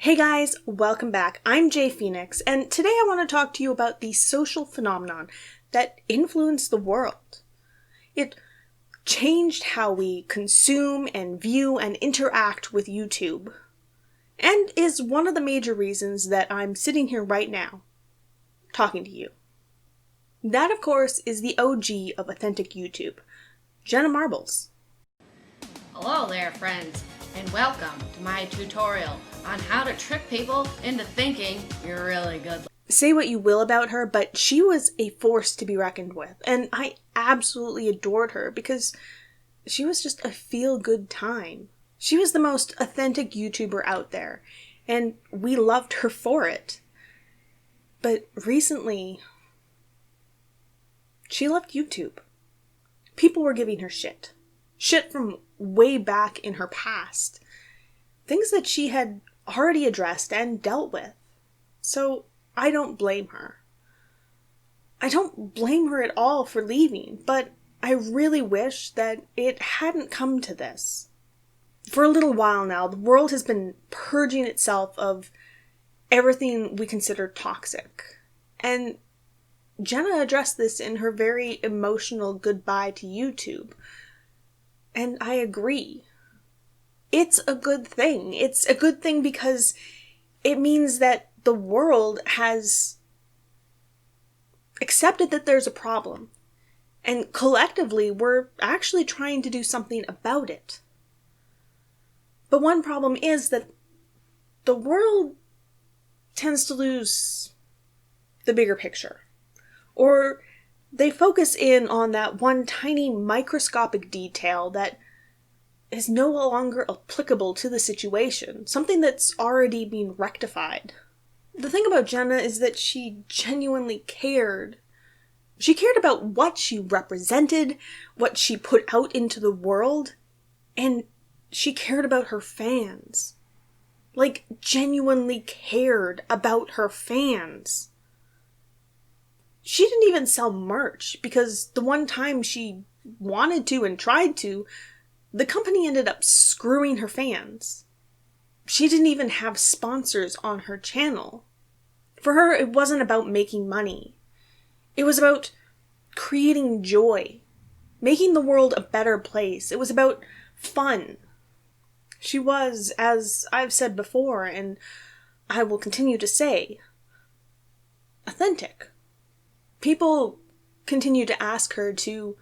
Hey guys, welcome back. I'm Jay Phoenix, and today I want to talk to you about the social phenomenon that influenced the world. It changed how we consume and view and interact with YouTube, and is one of the major reasons that I'm sitting here right now, talking to you. That, of course, is the OG of authentic YouTube, JennaMarbles. Hello there, friends, and welcome to my tutorial on how to trick people into thinking you're really good. Say what you will about her, but she was a force to be reckoned with, and I absolutely adored her because she was just a feel-good time. She was the most authentic YouTuber out there, and we loved her for it. But recently, she left YouTube. People were giving her shit. Shit from way back in her past. Things that she had already addressed and dealt with. So I don't blame her. I don't blame her at all for leaving, but I really wish that it hadn't come to this. For a little while now, the world has been purging itself of everything we consider toxic. And Jenna addressed this in her very emotional goodbye to YouTube. And I agree. It's a good thing. It's a good thing because it means that the world has accepted that there's a problem. And collectively, we're actually trying to do something about it. But one problem is that the world tends to lose the bigger picture. Or they focus in on that one tiny microscopic detail that is no longer applicable to the situation, something that's already been rectified. The thing about Jenna is that she genuinely cared. She cared about what she represented, what she put out into the world, and she cared about her fans. Like, genuinely cared about her fans. She didn't even sell merch because the one time she wanted to and tried to, the company ended up screwing her fans. She didn't even have sponsors on her channel. For her, it wasn't about making money. It was about creating joy, making the world a better place. It was about fun. She was, as I've said before, and I will continue to say, authentic. People continue to ask her to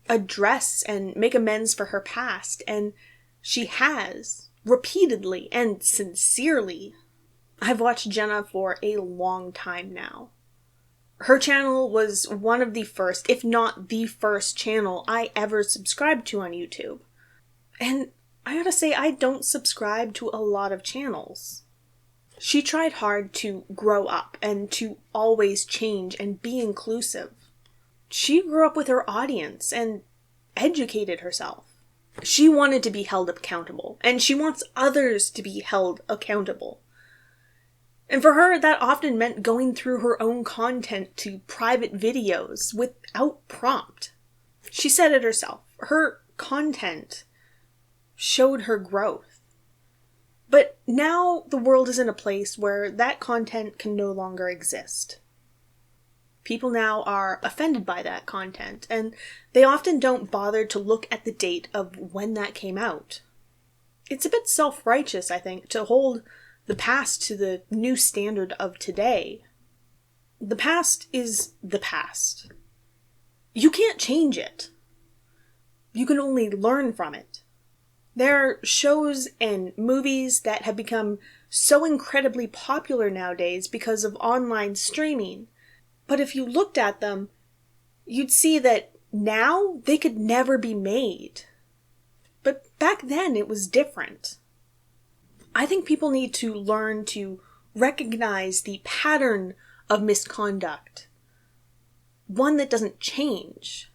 address and make amends for her past, and she has, repeatedly and sincerely. I've watched Jenna for a long time now. Her channel was one of the first, if not the first channel I ever subscribed to on YouTube. And I gotta say, I don't subscribe to a lot of channels. She tried hard to grow up and to always change and be inclusive. She grew up with her audience and educated herself. She wanted to be held accountable, and she wants others to be held accountable. And for her, that often meant going through her own content to private videos without prompt. She said it herself. Her content showed her growth. But now the world is in a place where that content can no longer exist. People now are offended by that content, and they often don't bother to look at the date of when that came out. It's a bit self-righteous, I think, to hold the past to the new standard of today. The past is the past. You can't change it. You can only learn from it. There are shows and movies that have become so incredibly popular nowadays because of online streaming. But if you looked at them, you'd see that now they could never be made. But back then it was different. I think people need to learn to recognize the pattern of misconduct. One that doesn't change.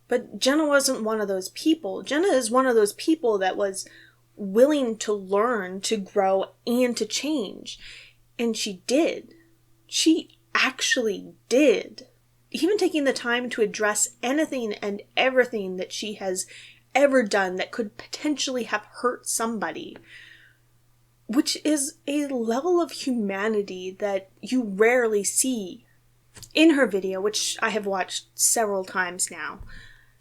But Jenna wasn't one of those people. Jenna is one of those people that was willing to learn, to grow, and to change. And she did. She actually did. Even taking the time to address anything and everything that she has ever done that could potentially have hurt somebody. which is a level of humanity that you rarely see. In her video, which I have watched several times now,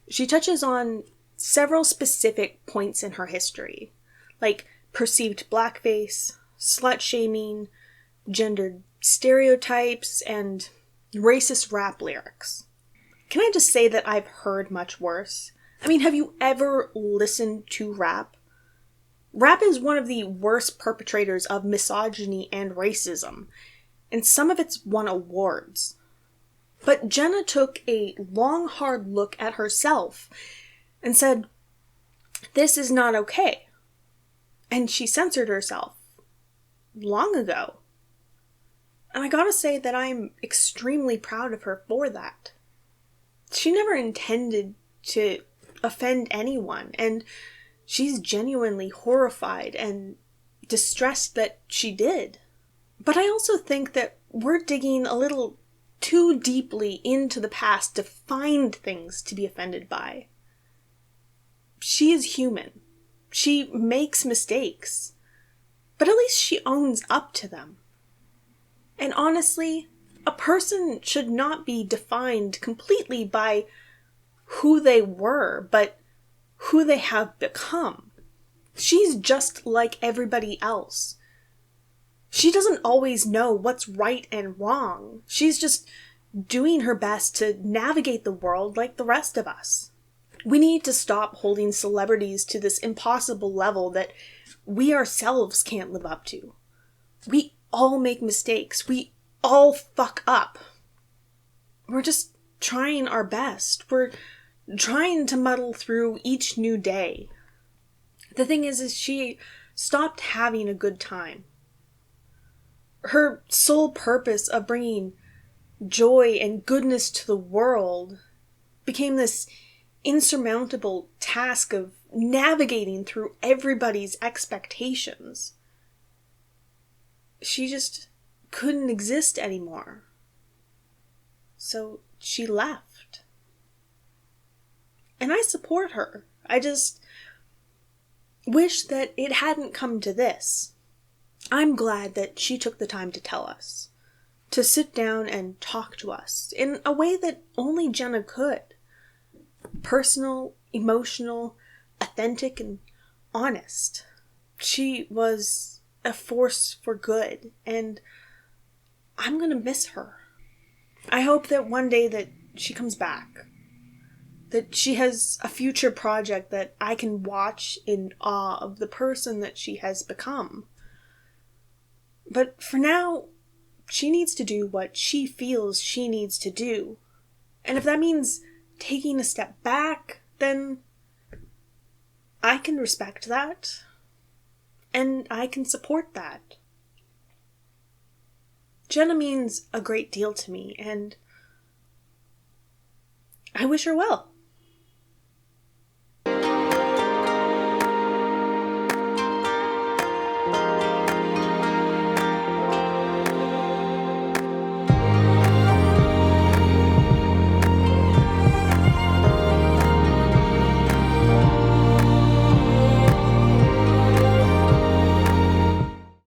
she touches on several specific points in her history, like perceived blackface, slut-shaming, gendered stereotypes, and racist rap lyrics. Can I just say that I've heard much worse? I mean, have you ever listened to rap? Rap is one of the worst perpetrators of misogyny and racism, and some of it's won awards. But Jenna took a long, hard look at herself and said, "This is not okay." And she censored herself long ago. And I gotta say that I'm extremely proud of her for that. She never intended to offend anyone, and she's genuinely horrified and distressed that she did. But I also think that we're digging a little too deeply into the past to find things to be offended by. She is human. She makes mistakes. But at least she owns up to them. And honestly, a person should not be defined completely by who they were, but who they have become. She's just like everybody else. She doesn't always know what's right and wrong. She's just doing her best to navigate the world like the rest of us. We need to stop holding celebrities to this impossible level that we ourselves can't live up to. We all make mistakes. We all fuck up. We're just trying our best. We're trying to muddle through each new day. The thing is she stopped having a good time. Her sole purpose of bringing joy and goodness to the world became this insurmountable task of navigating through everybody's expectations. She just couldn't exist anymore. So she left. And I support her. I just wish that it hadn't come to this. I'm glad that she took the time to tell us, to sit down and talk to us in a way that only Jenna could. Personal, emotional, authentic, and honest. She was a force for good, and I'm gonna miss her. I hope that one day that she comes back, that she has a future project that I can watch in awe of the person that she has become. But for now, she needs to do what she feels she needs to do. And if that means taking a step back, then I can respect that. And I can support that. Jenna means a great deal to me, and I wish her well.